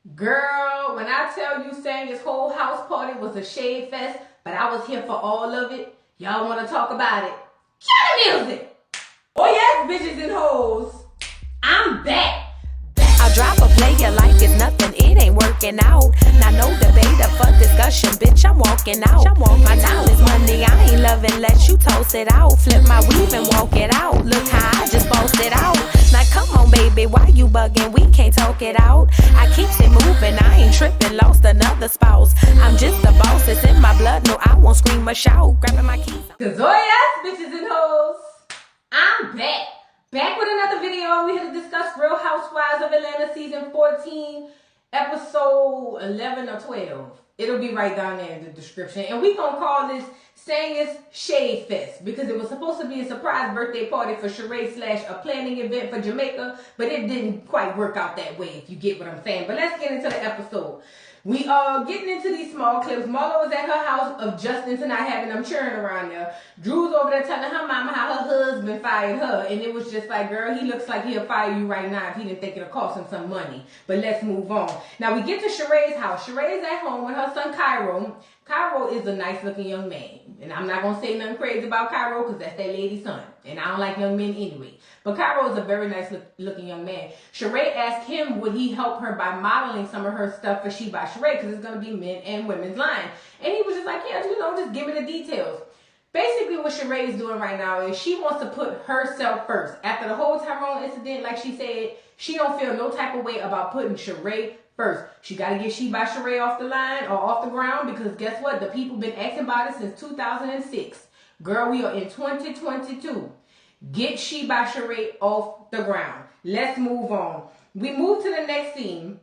Girl, when I tell you saying his whole house party was a shade fest, but I was here for all of it, y'all want to talk about it? Cue the music! Oh yes, bitches and hoes, I'm back! I drop a player like it's nothing, it ain't working out. Now no debate for discussion, bitch, I'm walking out. My time is money, I ain't loving, let you toast it out. Flip my weave and walk it out, look how I just bossed it out. Now come on baby, why you bugging, we can't talk it out. I keeps it moving, I ain't tripping, lost another spouse. I'm just the boss, it's in my blood, no I won't scream or shout. Grabbing my keys. Cause oh yes, bitches and hoes, I'm back! Back with another video. We're here to discuss Real Housewives of Atlanta season 14, episode 11 or 12. It'll be right down there in the description. And we're going to call this Saying Shade Fest because it was supposed to be a surprise birthday party for Sheree / a planning event for Jamaica, but it didn't quite work out that way, if you get what I'm saying. But let's get into the episode. We are getting into these small clips. Marlo was at her house of Justin tonight having them churning around there. Drew's over there telling her mama how her husband fired her. And it was just like, girl, he looks like he'll fire you right now if he didn't think it'll cost him some money. But let's move on. Now we get to Sheree's house. Sheree's at home with her son Cairo. Cairo is a nice looking young man. And I'm not going to say nothing crazy about Cairo because that's that lady's son. And I don't like young men anyway. But Cairo is a very nice looking young man. Sheree asked him would he help her by modeling some of her stuff for She by Sheree because it's going to be men and women's line. And he was just like, yeah, just give me the details. Basically what Sheree is doing right now is she wants to put herself first. After the whole Tyrone incident, like she said, she don't feel no type of way about putting Sheree first. She got to get She by Sheree off the line or off the ground because guess what? The people been asking about it since 2006. Girl, we are in 2022. Get She by Sheree off the ground. Let's move on. We move to the next scene.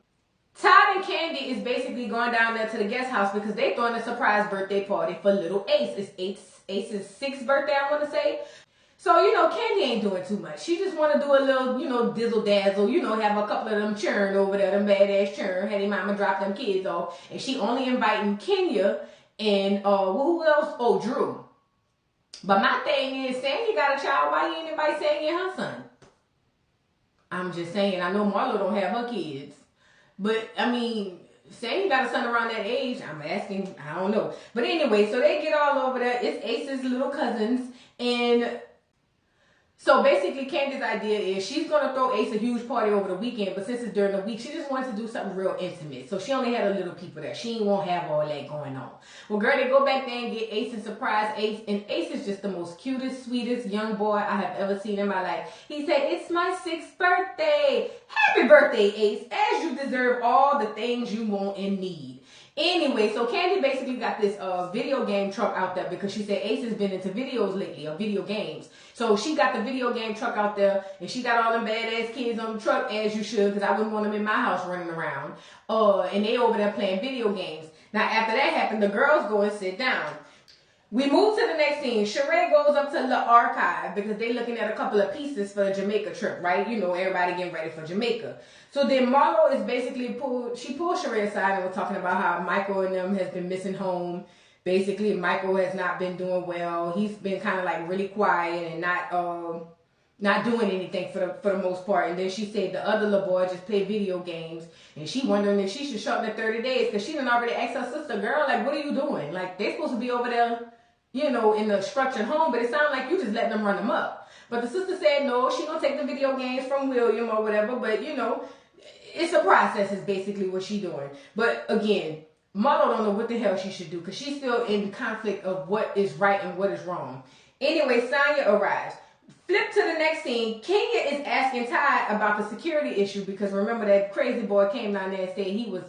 Todd and Candy is basically going down there to the guest house because they throwing a surprise birthday party for little Ace. It's Ace's 6th birthday, I want to say. So, Candy ain't doing too much. She just want to do a little, dizzle dazzle, have a couple of them churn over there, them badass churn, had their mama drop them kids off. And she only inviting Kenya and, who else? Oh, Drew. But my thing is, Sandy got a child. Why you ain't invite Sandy and her son? I'm just saying. I know Marlo don't have her kids. But, Sandy got a son around that age. I'm asking. I don't know. But anyway, so they get all over there. It's Ace's little cousins. And so basically, Candy's idea is she's going to throw Ace a huge party over the weekend, but since it's during the week, she just wants to do something real intimate. So she only had a little people there. She ain't won't have all that going on. Well, girl, they go back there and get Ace and surprise Ace, and Ace is just the most cutest, sweetest young boy I have ever seen in my life. He said, "It's my 6th birthday. Happy birthday, Ace, as you deserve all the things you want and need." Anyway, so Candy basically got this video game truck out there because she said Ace has been into videos lately, or video games. So she got the video game truck out there, and she got all them badass kids on the truck, as you should, because I wouldn't want them in my house running around. And they over there playing video games. Now, after that happened, the girls go and sit down. We move to the next scene. Sheree goes up to the archive because they looking at a couple of pieces for the Jamaica trip, right? Everybody getting ready for Jamaica. So then Marlo is basically pulled Sheree aside and was talking about how Michael and them has been missing home. Basically, Michael has not been doing well. He's been kind of like really quiet and not doing anything for the most part. And then she said the other little boy just play video games. And she wondering if she should shorten the 30 days because she done already asked her sister, girl, like, what are you doing? Like, they're supposed to be over there, in the structured home, but it sounds like you just letting them run them up. But the sister said no, she gonna take the video games from William or whatever, but it's a process is basically what she doing. But again, Marlo don't know what the hell she should do because she's still in conflict of what is right and what is wrong. Anyway, Sonya arrives. Flip to the next scene. Kenya is asking Ty about the security issue because remember that crazy boy came down there and said he was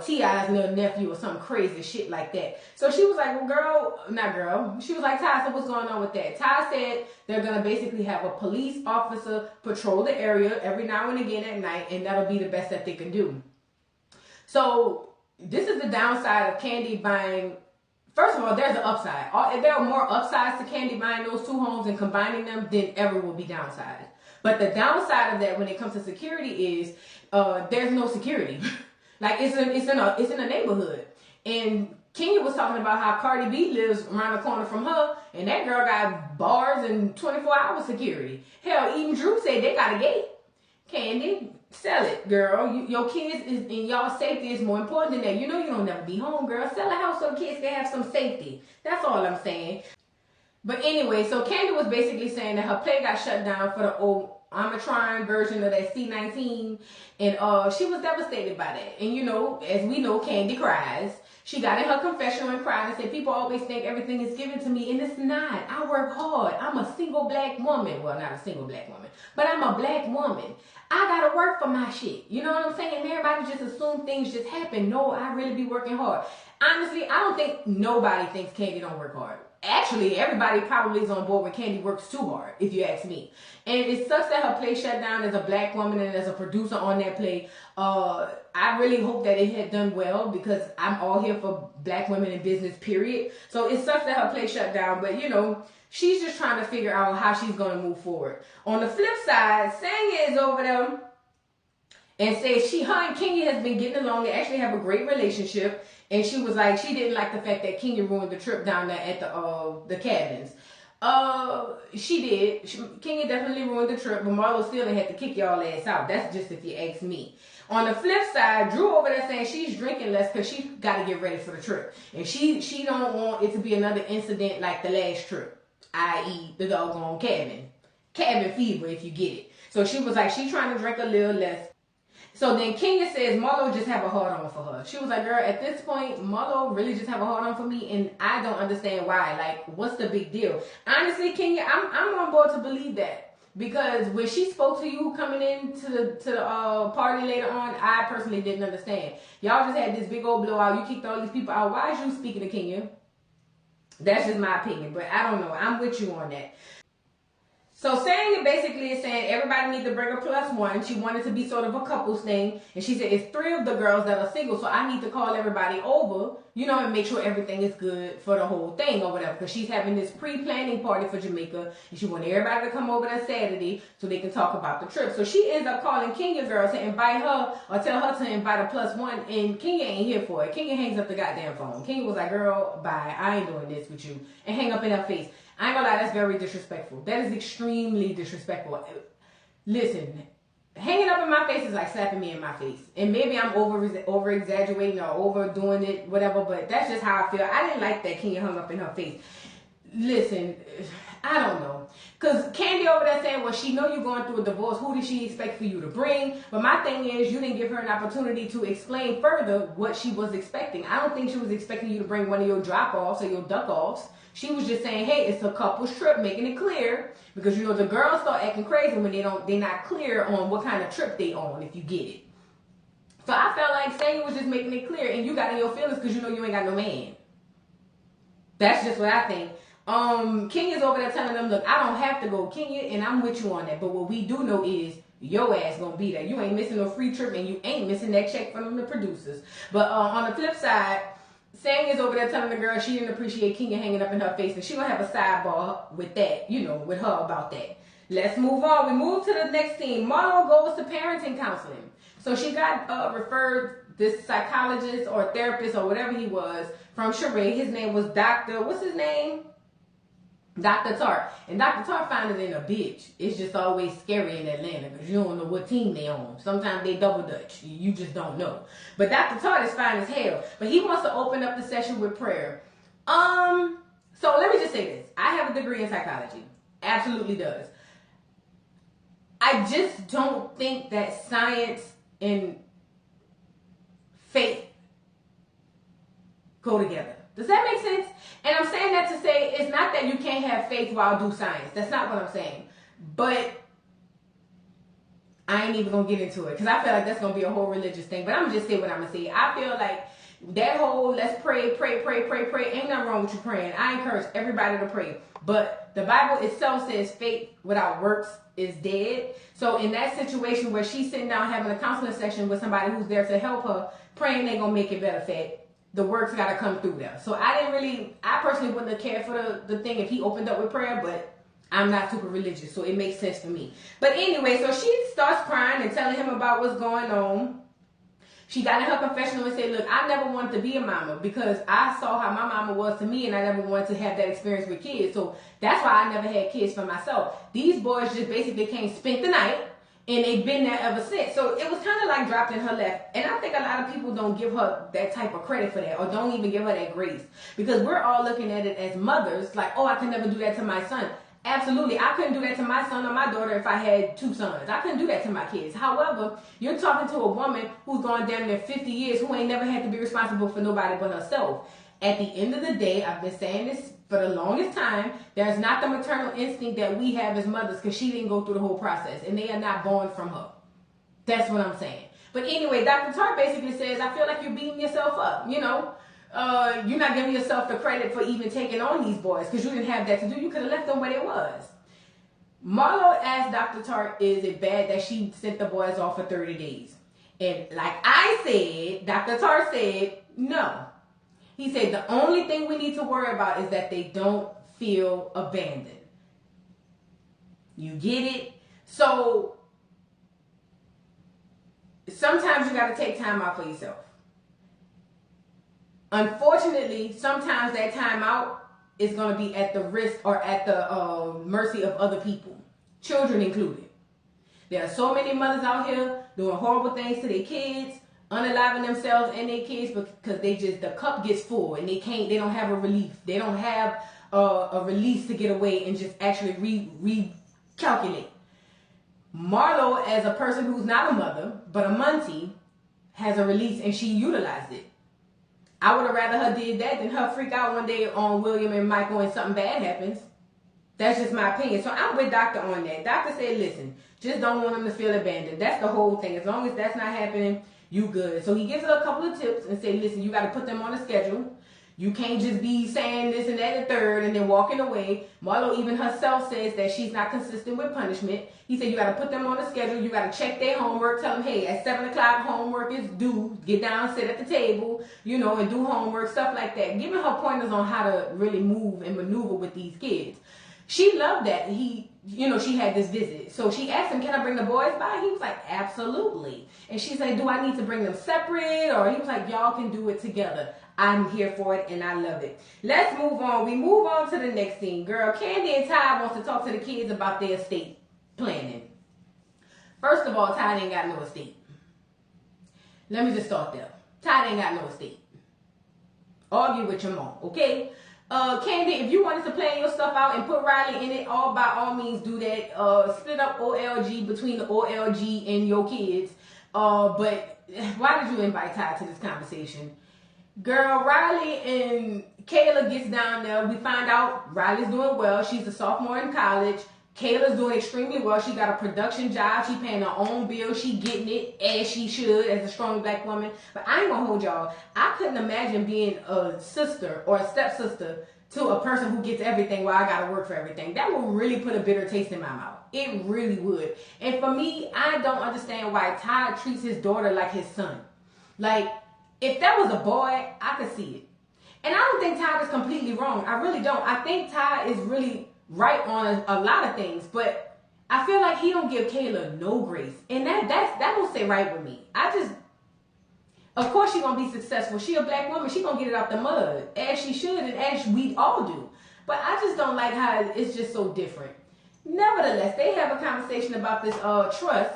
T.I.'s little nephew or some crazy shit like that. So she was like, well, she was like, Ty, so what's going on with that? Ty said they're going to basically have a police officer patrol the area every now and again at night, and that'll be the best that they can do. So this is the downside of Candy buying. First of all, there's an upside. There are more upsides to Candy buying those two homes and combining them than ever will be downsides. But the downside of that when it comes to security is there's no security. Like it's in a neighborhood. And Kenya was talking about how Cardi B lives around the corner from her, and that girl got bars and 24-hour security. Hell, even Drew said they got a gate. Candy, Sell it, girl. Your kids and y'all safety is more important than that. You know you don't never be home, girl. Sell a house so the kids can have some safety. That's all I'm saying. But anyway, so Candy was basically saying that her play got shut down for the old Omicron version of that C-19, and she was devastated by that. And you know, as we know, Candy cries. She got in her confessional and cried and said, people always think everything is given to me, and it's not. I work hard. I'm a single black woman. Well, not a single black woman, but I'm a black woman. I gotta work for my shit. You know what I'm saying? Everybody just assume things just happen. No, I really be working hard. Honestly, I don't think nobody thinks Candy don't work hard. Actually, everybody probably is on board with Candy works too hard, if you ask me. And it sucks that her play shut down as a black woman and as a producer on that play. I really hope that it had done well, because I'm all here for black women in business, period. So it sucks that her play shut down, but you know, she's just trying to figure out how she's going to move forward. On the flip side, Sanya is over there and says her and Kenya has been getting along. They actually have a great relationship. And she was like, she didn't like the fact that Kenya ruined the trip down there at the cabins. She did. Kenya definitely ruined the trip, but Marlo still had to kick y'all ass out. That's just if you ask me. On the flip side, Drew over there saying she's drinking less because she got to get ready for the trip. And she don't want it to be another incident like the last trip, i.e. the doggone cabin fever, if you get it. So she was like, she trying to drink a little less. So then Kenya says Marlo just have a hard on for her. She was like, girl, at this point, Marlo really just have a hard on for me, and I don't understand why. Like, what's the big deal? Honestly, Kenya, I'm on board to believe that, because when she spoke to you coming into the party later on, I personally didn't understand. Y'all just had this big old blowout. You kicked all these people out. Why is you speaking to Kenya? That's just my opinion, but I don't know. I'm with you on that. So Sanya basically is saying everybody needs to bring a +1. She wanted to be sort of a couples thing. And she said it's 3 of the girls that are single. So I need to call everybody over, you know, and make sure everything is good for the whole thing or whatever. Because she's having this pre-planning party for Jamaica. And she wanted everybody to come over that Saturday so they can talk about the trip. So she ends up calling Kenya girl to invite her or tell her to invite a +1. And Kenya ain't here for it. Kenya hangs up the goddamn phone. Kenya was like, girl, bye. I ain't doing this with you. And hang up in her face. I ain't gonna lie, that's very disrespectful. That is extremely disrespectful. Listen, hanging up in my face is like slapping me in my face. And maybe I'm over exaggerating or overdoing it, whatever, but that's just how I feel. I didn't like that Kenya hung up in her face. Listen, I don't know. Because Candy over there saying, well, she know you're going through a divorce. Who did she expect for you to bring? But my thing is, you didn't give her an opportunity to explain further what she was expecting. I don't think she was expecting you to bring one of your drop-offs or your duck-offs. She was just saying, hey, it's a couple's trip, making it clear. Because, you know, the girls start acting crazy when they're not clear on what kind of trip they on, if you get it. So I felt like Sanya was just making it clear, and you got in your feelings because you know you ain't got no man. That's just what I think. Kenya's over there telling them, look, I don't have to go, Kenya, and I'm with you on that. But what we do know is your ass gonna be there. You ain't missing no free trip, and you ain't missing that check from the producers. But on the flip side, Sanya's over there telling the girl she didn't appreciate Kenya hanging up in her face, and she gonna have a sidebar with that, you know, with her about that. Let's move on. We move to the next scene. Marlo goes to parenting counseling. So she got referred this psychologist or therapist or whatever he was from Sheree. His name was what's his name? Dr. Tart. And Dr. Tart found it in a bitch. It's just always scary in Atlanta because you don't know what team they on. Sometimes they double dutch. You just don't know. But Dr. Tart is fine as hell. But he wants to open up the session with prayer. So let me just say this. I have a degree in psychology. Absolutely does. I just don't think that science and faith go together. Does that make sense? And I'm saying that to say it's not that you can't have faith while do science. That's not what I'm saying. But I ain't even going to get into it because I feel like that's going to be a whole religious thing. But I'm going to just say what I'm going to say. I feel like that whole let's pray. Ain't nothing wrong with you praying. I encourage everybody to pray. But the Bible itself says faith without works is dead. So in that situation where she's sitting down having a counseling session with somebody who's there to help her, praying ain't going to make it better, fact. The work's got to come through there. So I personally wouldn't have cared for the thing if he opened up with prayer, but I'm not super religious, so it makes sense for me. But anyway, so she starts crying and telling him about what's going on. She got in her confessional and said, look, I never wanted to be a mama because I saw how my mama was to me and I never wanted to have that experience with kids. So that's why I never had kids for myself. These boys just basically came, spent the night, And they've been there ever since. So it was kind of like dropped in her lap. And I think a lot of people don't give her that type of credit for that, or don't even give her that grace. Because we're all looking at it as mothers, like, oh, I can never do that to my son. Absolutely. I couldn't do that to my son or my daughter if I had 2 sons. I couldn't do that to my kids. However, you're talking to a woman who's gone damn near 50 years, who ain't never had to be responsible for nobody but herself. At the end of the day, I've been saying this for the longest time, there's not the maternal instinct that we have as mothers, because she didn't go through the whole process, and they are not born from her. That's what I'm saying. But anyway, Dr. Tart basically says, I feel like you're beating yourself up, you know. You're not giving yourself the credit for even taking on these boys, because you didn't have that to do. You could have left them where they was. Marlo asked Dr. Tart, is it bad that she sent the boys off for 30 days? And like I said, Dr. Tart said, no. He said the only thing we need to worry about is that they don't feel abandoned. You get it? So sometimes you got to take time out for yourself. Unfortunately, sometimes that time out is going to be at the risk or at the mercy of other people, children included. There are so many mothers out here doing horrible things to their kids, unaliving themselves and their kids because the cup gets full and they don't have a relief. They don't have a release to get away and just actually recalculate. Marlo, as a person who's not a mother, but a Monty, has a release and she utilized it. I would have rather her did that than her freak out one day on William and Michael and something bad happens. That's just my opinion. So I'm with Doctor on that. Doctor said, listen, just don't want them to feel abandoned. That's the whole thing. As long as that's not happening, you good. So he gives her a couple of tips and say, listen, you got to put them on a schedule. You can't just be saying this and that and third and then walking away. Marlo even herself says that she's not consistent with punishment. He said you got to put them on a schedule. You got to check their homework. Tell them, hey, at 7 o'clock homework is due. Get down, sit at the table, and do homework, stuff like that. Giving her pointers on how to really move and maneuver with these kids. She loved that she had this visit. So she asked him, can I bring the boys by? He was like, absolutely. And she said, do I need to bring them separate? Or he was like, y'all can do it together. I'm here for it and I love it. Let's move on. We move on to the next scene. Girl, Candy and Ty wants to talk to the kids about their estate planning. First of all, Ty ain't got no estate. Let me just start there. Ty ain't got no estate. Argue with your mom, okay? Candy, if you wanted to plan your stuff out and put Riley in it, by all means do that. Split up OLG between the OLG and your kids. But why did you invite Ty to this conversation? Girl, Riley and Kayla gets down there. We find out Riley's doing well. She's a sophomore in college. Kayla's doing extremely well. She got a production job. She paying her own bills. She getting it as she should as a strong black woman. But I ain't gonna hold y'all. I couldn't imagine being a sister or a stepsister to a person who gets everything while I gotta work for everything. That would really put a bitter taste in my mouth. It really would. And for me, I don't understand why Ty treats his daughter like his son. Like, if that was a boy, I could see it. And I don't think Ty is completely wrong. I really don't. I think Ty is really right on a lot of things. But I feel like he don't give Kayla no grace. And that don't say right with me. Of course she going to be successful. She a black woman. She going to get it out the mud. As she should and as we all do. But I just don't like how it's just so different. Nevertheless, they have a conversation about this trust.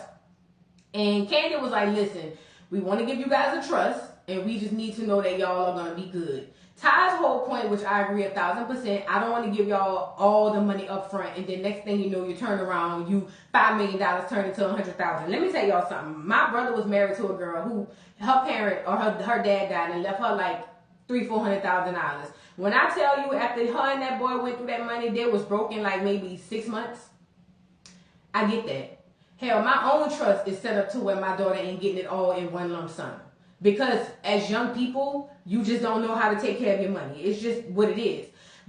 And Candy was like, listen, we want to give you guys a trust. And we just need to know that y'all are going to be good. Ty's whole point, which I agree 1,000%, I don't want to give y'all all the money up front. And then next thing you know, you turn around, you $5 million turn into $100,000. Let me tell y'all something. My brother was married to a girl who, her parent or her dad died and left her like $300,000-$400,000. When I tell you, after her and that boy went through that money, they was broken like maybe 6 months. I get that. Hell, my own trust is set up to where my daughter ain't getting it all in one lump sum. Because as young people, you just don't know how to take care of your money. It's just what it is.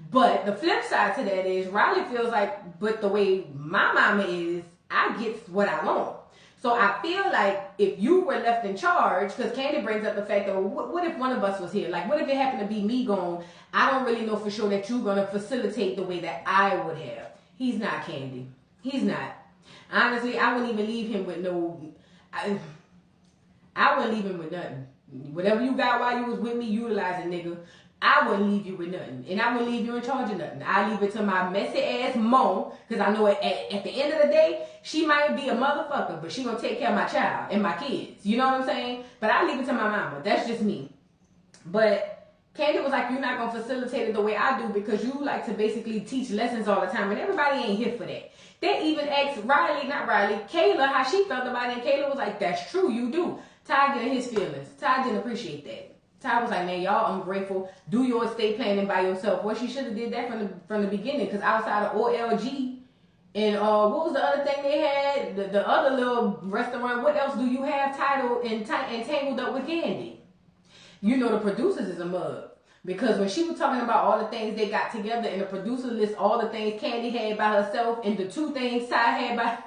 But the flip side to that is Riley feels like, but the way my mama is, I get what I want. So I feel like if you were left in charge, because Candy brings up the fact that, well, what if one of us was here? Like, what if it happened to be me gone? I don't really know for sure that you're going to facilitate the way that I would have. He's not, Candy. He's not. Honestly, I wouldn't even leave him with no... I wouldn't leave him with nothing. Whatever you got while you was with me, utilize it, nigga. I wouldn't leave you with nothing. And I wouldn't leave you in charge of nothing. I leave it to my messy ass mom, because I know at the end of the day, she might be a motherfucker, but she gonna take care of my child and my kids. You know what I'm saying? But I leave it to my mama. That's just me. But Candy was like, you're not gonna facilitate it the way I do, because you like to basically teach lessons all the time, and everybody ain't here for that. They even asked Kayla how she felt about it, and Kayla was like, that's true, you do. Ty getting his feelings. Ty didn't appreciate that. Ty was like, man, y'all ungrateful. Do your estate planning by yourself. Well, she should have did that from the beginning, because outside of OLG and what was the other thing they had? The other little restaurant. What else do you have titled and tangled up with Candy? You know the producers is a mug. Because when she was talking about all the things they got together, and the producer lists all the things Candy had by herself and the 2 things Ty had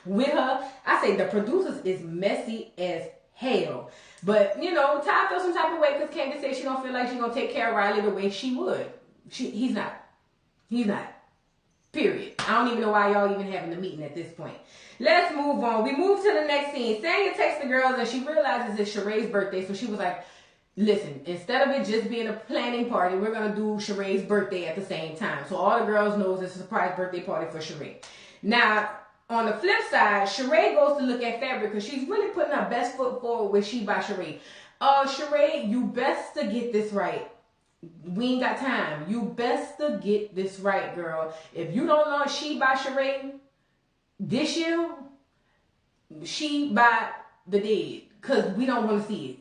with her, I say the producers is messy as hell. But, you know, Ty feels some type of way because Candy said she don't feel like she's going to take care of Riley the way she would. He's not. He's not. Period. I don't even know why y'all even having the meeting at this point. Let's move on. We move to the next scene. Sanya texts the girls and she realizes it's Sheree's birthday. So she was like, listen, instead of it just being a planning party, we're going to do Sheree's birthday at the same time. So all the girls knows it's a surprise birthday party for Sheree. Now, on the flip side, Sheree goes to look at fabric because she's really putting her best foot forward with She by Sheree. Sheree, you best to get this right. We ain't got time. You best to get this right, girl. If you don't launch She by Sheree this year, She by the dead, because we don't want to see it.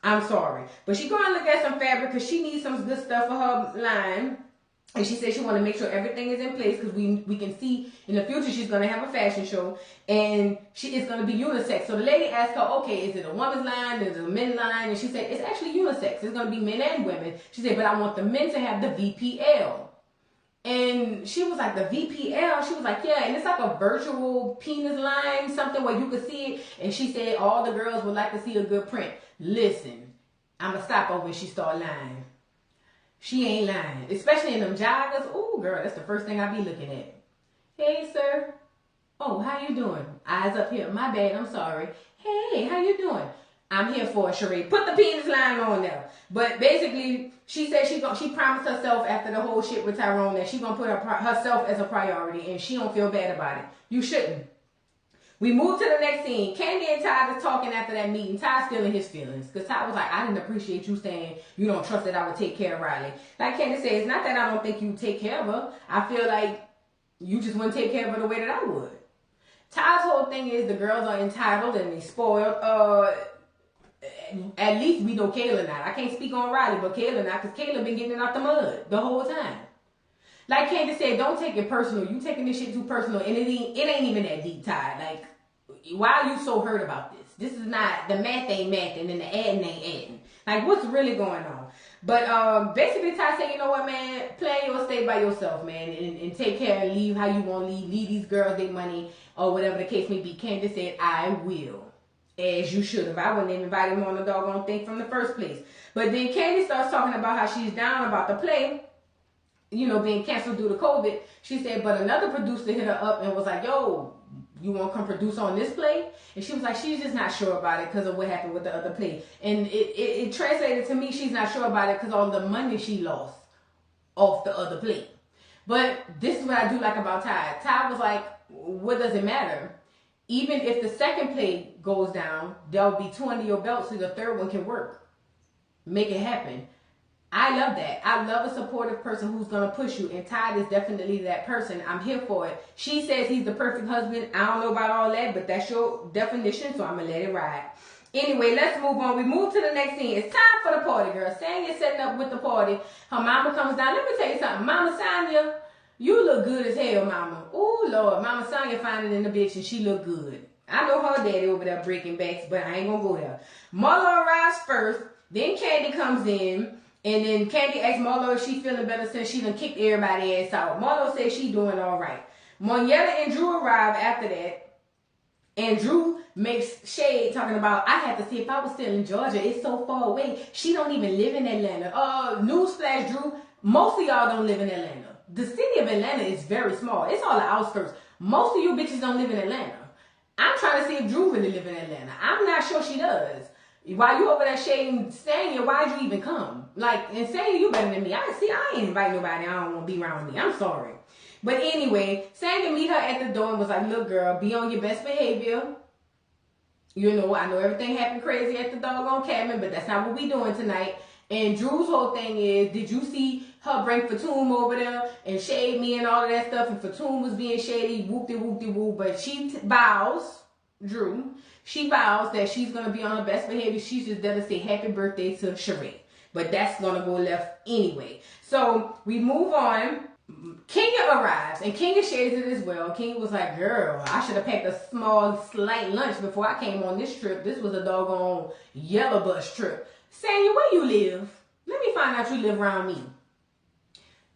I'm sorry. But she's going to look at some fabric because she needs some good stuff for her line. And she said she want to make sure everything is in place because we can see in the future she's going to have a fashion show and it's going to be unisex. So the lady asked her, okay, is it a woman's line? Is it a men's line? And she said, it's actually unisex. It's going to be men and women. She said, but I want the men to have the VPL. And she was like, the VPL? She was like, yeah, and it's like a virtual penis line, something where you could see it. And she said all the girls would like to see a good print. Listen, I'm going to stop her when she start lying. She ain't lying. Especially in them joggers. Ooh, girl, that's the first thing I be looking at. Hey, sir. Oh, how you doing? Eyes up here. My bad, I'm sorry. Hey, how you doing? I'm here for it, Sheree. Put the penis line on there. But basically, she said she promised herself after the whole shit with Tyrone that she gonna put herself as a priority, and she don't feel bad about it. You shouldn't. We move to the next scene. Candy and Ty is talking after that meeting. Ty's still in his feelings. Because Ty was like, I didn't appreciate you saying you don't trust that I would take care of Riley. Like Candy said, it's not that I don't think you would take care of her. I feel like you just wouldn't take care of her the way that I would. Ty's whole thing is the girls are entitled and they spoiled. At least we know Kayla not. I can't speak on Riley, but Kayla not. Because Kayla been getting it out the mud the whole time. Like Candy said, don't take it personal. You taking this shit too personal, and it ain't even that deep, Ty. Like, why are you so hurt about this? This is not, the math ain't math, and then the adding ain't adding. Like, what's really going on? But basically, Ty said, you know what, man? Plan your estate by yourself, man, and take care and leave how you want to leave. Leave these girls their money, or whatever the case may be. Candy said, I will. As you should have. I wouldn't have invited him on the doggone thing from the first place. But then Candy starts talking about how she's down about the play, you know, being canceled due to COVID. She said, but another producer hit her up and was like, yo, you want to come produce on this play? And she was like, she's just not sure about it because of what happened with the other play. And it translated to me, she's not sure about it because all the money she lost off the other play. But this is what I do like about Ty. Ty was like, what does it matter? Even if the second play goes down, there'll be 2 under your belt so the third one can work. Make it happen. I love that. I love a supportive person who's going to push you. And Ty is definitely that person. I'm here for it. She says he's the perfect husband. I don't know about all that, but that's your definition, so I'm going to let it ride. Anyway, let's move on. We move to the next scene. It's time for the party, girl. Sanya's setting up with the party. Her mama comes down. Let me tell you something. Mama Sanya, you look good as hell, mama. Oh, Lord. Mama Sanya finding in the bitch, and she look good. I know her daddy over there breaking backs, but I ain't going to go there. Marlo arrives first. Then Candy comes in. And then Candy asks Marlo if she feeling better since she done kicked everybody's ass out. Marlo says she doing all right. Monietta and Drew arrive after that. And Drew makes shade talking about, I had to see if I was still in Georgia. It's so far away. She don't even live in Atlanta. Newsflash, Drew, most of y'all don't live in Atlanta. The city of Atlanta is very small. It's all the outskirts. Most of you bitches don't live in Atlanta. I'm trying to see if Drew really live in Atlanta. I'm not sure she does. While you over there shading Sanya, why'd you even come? Like, and Sanya, you better than me. I ain't invite nobody. I don't want to be around me. I'm sorry. But anyway, Sanya meet her at the door and was like, look, girl, be on your best behavior. You know, I know everything happened crazy at the doggone cabin, but that's not what we doing tonight. And Drew's whole thing is, did you see her bring Fatum over there and shade me and all of that stuff? And Fatum was being shady, whoop-de-whoop-de-whoop. But she vows, Drew, she vows that she's going to be on her best behavior. She's just there to say happy birthday to Sheree. But that's going to go left anyway. So we move on. Kenya arrives, and Kenya shares it as well. Kenya was like, girl, I should have packed a small, slight lunch before I came on this trip. This was a doggone yellow bus trip. Sanya, where you live? Let me find out you live around me.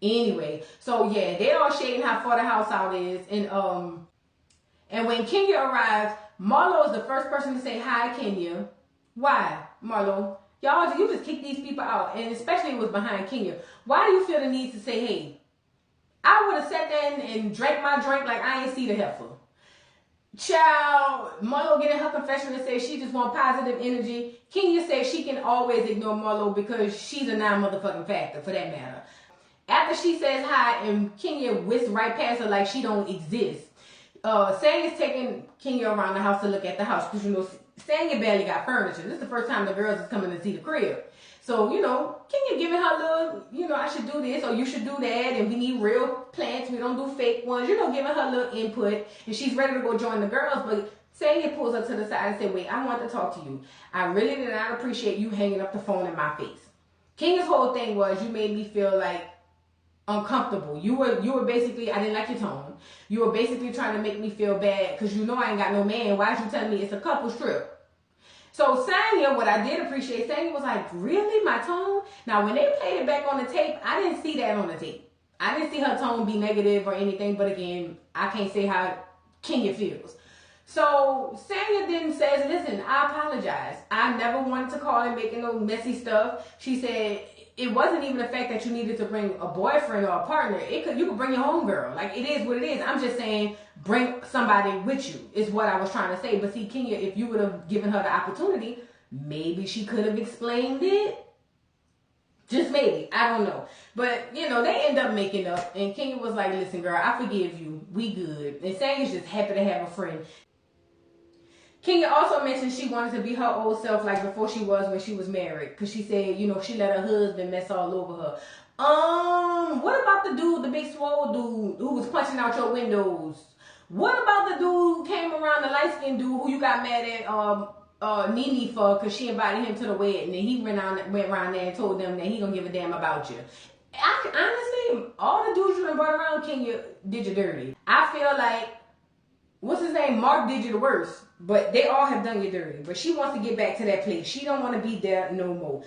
Anyway, so yeah, they all shading how far the house out is. And when Kenya arrives, Marlo is the first person to say hi, Kenya. Why, Marlo? Y'all, you just kick these people out, and especially it was behind Kenya. Why do you feel the need to say hey? I would have sat there and drank my drink like I ain't see the heifer. Child, Marlo get in her confession and say she just want positive energy. Kenya says she can always ignore Marlo because she's a non-motherfucking factor for that matter. After she says hi and Kenya whisks right past her like she don't exist, Sanya's taking Kenya around the house to look at the house because, you know, Sanya barely got furniture. This is the first time the girls is coming to see the crib. So, you know, Kenya giving her little, you know, I should do this or you should do that, and we need real plants. We don't do fake ones. You know, giving her little input, and she's ready to go join the girls. But Sanya pulls her to the side and said, wait, I want to talk to you. I really did not appreciate you hanging up the phone in my face. Kenya's whole thing was you made me feel like uncomfortable. You were basically, I didn't like your tone. You were basically trying to make me feel bad because you know I ain't got no man. Why'd you tell me it's a couple trip? So Sanya, what I did appreciate, Sanya was like, really, my tone? Now, when they played it back on the tape, I didn't see that on the tape. I didn't see her tone be negative or anything, but again, I can't say how Kenya feels. So Sanya then says, listen, I apologize. I never wanted to call and making no messy stuff. She said, it wasn't even the fact that you needed to bring a boyfriend or a partner. You could bring your homegirl. Like, it is what it is. I'm just saying, bring somebody with you is what I was trying to say. But see, Kenya, if you would have given her the opportunity, maybe she could have explained it. Just maybe. I don't know. But, you know, they end up making up. And Kenya was like, listen, girl, I forgive you. We good. And Sanya's just happy to have a friend. Kenya also mentioned she wanted to be her old self like before she was when she was married. Because she said, you know, she let her husband mess all over her. What about the dude, the big swole dude who was punching out your windows? What about the dude who came around, the light-skinned dude who you got mad at Nene for because she invited him to the wedding, and he went around there and told them that he gonna give a damn about you? Honestly, all the dudes you done brought around Kenya did you dirty. I feel like, what's his name? Mark did you the worst. But they all have done you dirty. But she wants to get back to that place. She don't want to be there no more.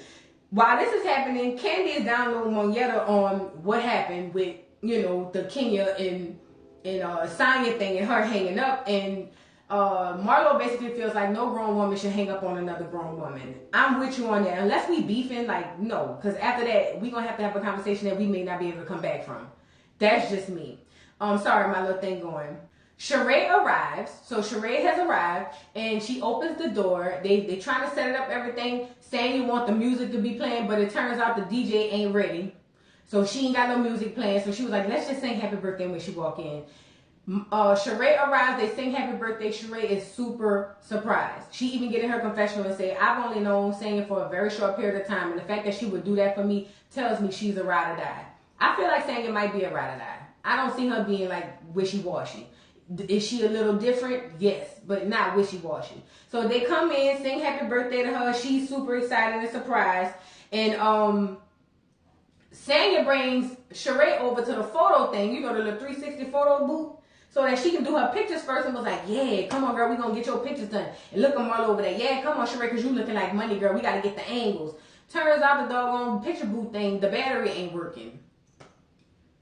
While this is happening, Candy is downloading Moneta on what happened with, you know, the Kenya and Sanya thing and her hanging up. And Marlo basically feels like no grown woman should hang up on another grown woman. I'm with you on that. Unless we beefing, like, no. Because after that, we're going to have a conversation that we may not be able to come back from. That's just me. Sorry, my little thing going. Sheree arrives. So Sheree has arrived, and she opens the door. They trying to set it up everything, saying you want the music to be playing, but it turns out the DJ ain't ready. So she ain't got no music playing. So she was like, let's just sing happy birthday when she walk in. Sheree arrives. They sing happy birthday. Sheree is super surprised. She even get in her confessional and say, I've only known singing for a very short period of time, and the fact that she would do that for me tells me she's a ride or die. I feel like singing might be a ride or die. I don't see her being like wishy-washy. Is she a little different? Yes, but not wishy-washy. So they come in, sing happy birthday to her. She's super excited and surprised. And Sanya brings Sheree over to the photo thing, you know, the little 360 photo booth, so that she can do her pictures first, and was like, yeah, come on, girl, we gonna get your pictures done. And look at Marlo over there. Yeah, come on, Sheree, because you looking like money, girl. We got to get the angles. Turns out the doggone picture booth thing, the battery ain't working.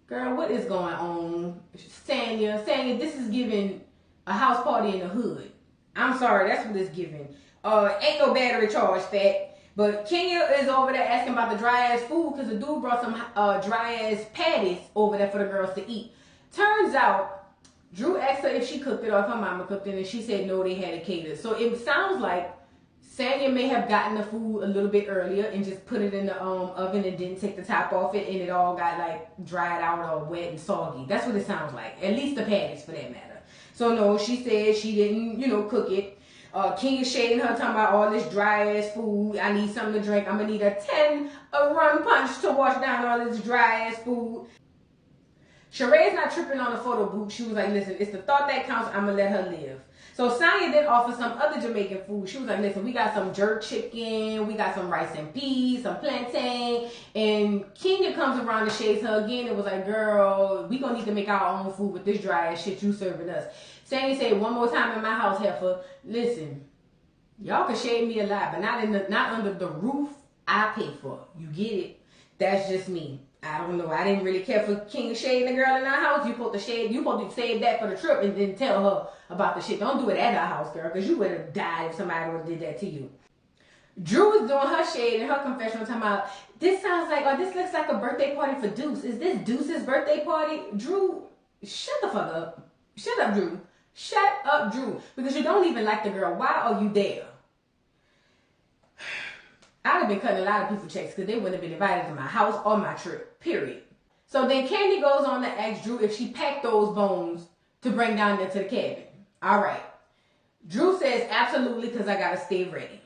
Girl, what is going on? Sanya, this is giving a house party in the hood. I'm sorry, that's what it's giving. Ain't no battery charge, fat. But Kenya is over there asking about the dry ass food because the dude brought some dry ass patties over there for the girls to eat. Turns out, Drew asked her if she cooked it or if her mama cooked it, and she said no, they had it catered. So it sounds like Sanya may have gotten the food a little bit earlier and just put it in the oven and didn't take the top off it, and it all got like dried out or wet and soggy. That's what it sounds like. At least the patties, for that matter. So no, she said she didn't, cook it. King is shading her, talking about all this dry ass food. I need something to drink. I'm gonna need a rum punch to wash down all this dry ass food. Sheree's not tripping on the photo booth. She was like, listen, it's the thought that counts. I'm gonna let her live. So Sanya then offered some other Jamaican food. She was like, listen, we got some jerk chicken, we got some rice and peas, some plantain. And Kenya comes around and shades her again and was like, girl, we gonna need to make our own food with this dry ass shit you serving us. Sanya said, one more time in my house, heifer, listen, y'all can shade me a lot, but not under the roof I pay for. You get it? That's just me. I don't know. I didn't really care for King shading the girl in our house. You supposed to save that for the trip and then tell her about the shit. Don't do it at our house, girl, because you would have died if somebody would have did that to you. Drew was doing her shade and her confessional, talking about, this looks like a birthday party for Deuce. Is this Deuce's birthday party? Drew, shut the fuck up. Shut up, Drew. Shut up, Drew. Because you don't even like the girl. Why are you there? I'd have been cutting a lot of people checks because they wouldn't have been invited to my house or my trip, period. So then Candy goes on to ask Drew if she packed those bones to bring down there to the cabin. All right. Drew says, absolutely, because I got to stay ready.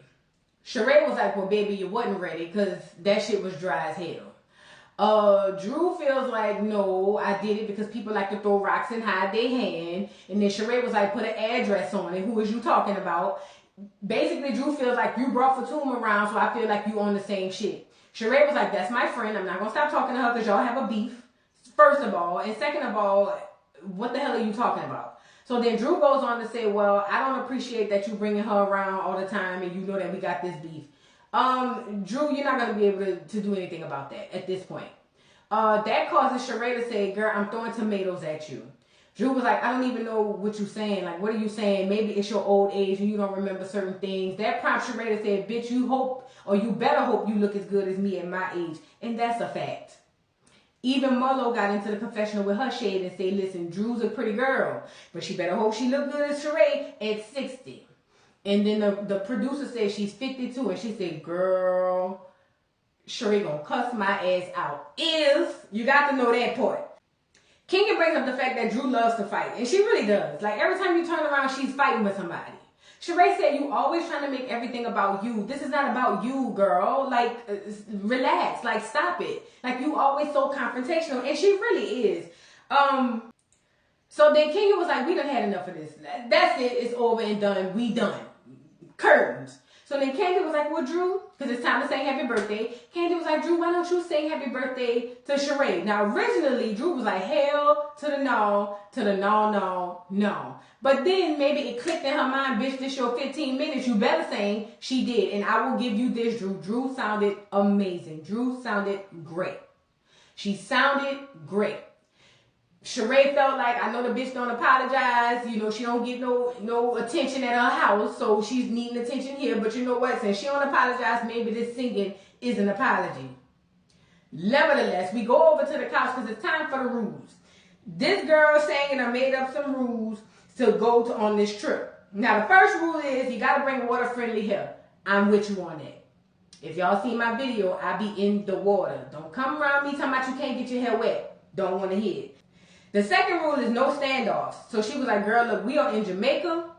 Sheree was like, well, baby, you wasn't ready because that shit was dry as hell. Drew feels like, no, I did it because people like to throw rocks and hide their hand. And then Sheree was like, put an address on it. Who is you talking about? Basically, Drew feels like you brought Fatum around, so I feel like you on the same shit. Sheree was like, that's my friend. I'm not going to stop talking to her because y'all have a beef, first of all. And second of all, what the hell are you talking about? So then Drew goes on to say, well, I don't appreciate that you bringing her around all the time and you know that we got this beef. Drew, you're not going to be able to do anything about that at this point. That causes Sheree to say, girl, I'm throwing tomatoes at you. Drew was like, I don't even know what you're saying. Like, what are you saying? Maybe it's your old age and you don't remember certain things. That prompts Sheree to say, bitch, you hope, or you better hope you look as good as me at my age. And that's a fact. Even Marlo got into the confessional with her shade and said, listen, Drew's a pretty girl, but she better hope she look good as Sheree at 60. And then the producer said she's 52, and she said, girl, Sheree gonna cuss my ass out. You got to know that part. Kenya brings up the fact that Drew loves to fight, and she really does. Like, every time you turn around, she's fighting with somebody. Sheree said, you always trying to make everything about you. This is not about you, girl. Like, relax. Like, stop it. Like, you always so confrontational, and she really is. So then Kenya was like, we done had enough of this. That's it. It's over and done. We done. Curtains. So then Candy was like, well, Drew, because it's time to sing happy birthday. Candy was like, Drew, why don't you sing happy birthday to Sheree? Now, originally, Drew was like, hell to the no, no. But then maybe it clicked in her mind, bitch, this your 15 minutes. You better sing. She did. And I will give you this, Drew. Drew sounded amazing. Drew sounded great. She sounded great. Sheree felt like, I know the bitch don't apologize. You know, she don't get no attention at her house, so she's needing attention here. But you know what? Since she don't apologize, maybe this singing is an apology. Nevertheless, we go over to the couch because it's time for the rules. This girl sang and I made up some rules to go on this trip. Now, the first rule is you got to bring water-friendly hair. I'm with you on that. If y'all see my video, I be in the water. Don't come around me talking about you can't get your hair wet. Don't want to hear it. The second rule is no standoffs. So she was like, girl, look, we are in Jamaica.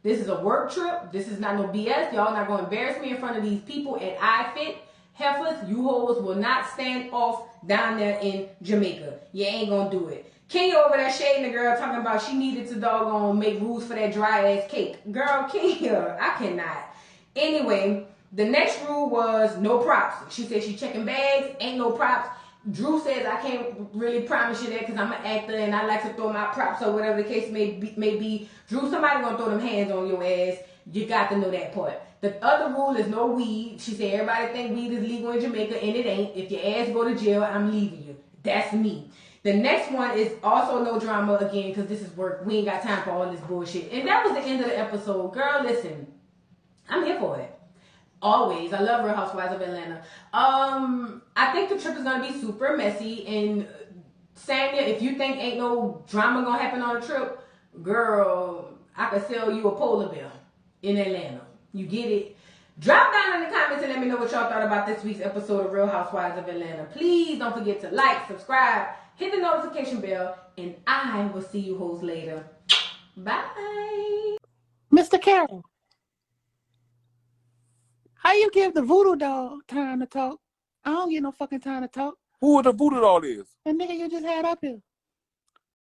This is a work trip. This is not no BS. Y'all not going to embarrass me in front of these people at iFit. Heifers, you hoes will not stand off down there in Jamaica. You ain't going to do it. Kenya over there shading the girl talking about she needed to doggone make rules for that dry ass cake. Girl, Kenya, I cannot. Anyway, the next rule was no props. She said she checking bags, ain't no props. Drew says, I can't really promise you that because I'm an actor and I like to throw my props or whatever the case may be. Drew, somebody gonna throw them hands on your ass. You got to know that part. The other rule is no weed. She said, everybody think weed is legal in Jamaica and it ain't. If your ass go to jail, I'm leaving you. That's me. The next one is also no drama again because this is work. We ain't got time for all this bullshit. And that was the end of the episode. Girl, listen, I'm here for it. Always. I love Real Housewives of Atlanta. I think the trip is going to be super messy. And Sanya, if you think ain't no drama going to happen on the trip, girl, I could sell you a polar bear in Atlanta. You get it? Drop down in the comments and let me know what y'all thought about this week's episode of Real Housewives of Atlanta. Please don't forget to like, subscribe, hit the notification bell, and I will see you hoes later. Bye. Mr. Carroll, how you give the voodoo doll time to talk? I don't get no fucking time to talk. Who the voodoo doll is? The nigga you just had up here.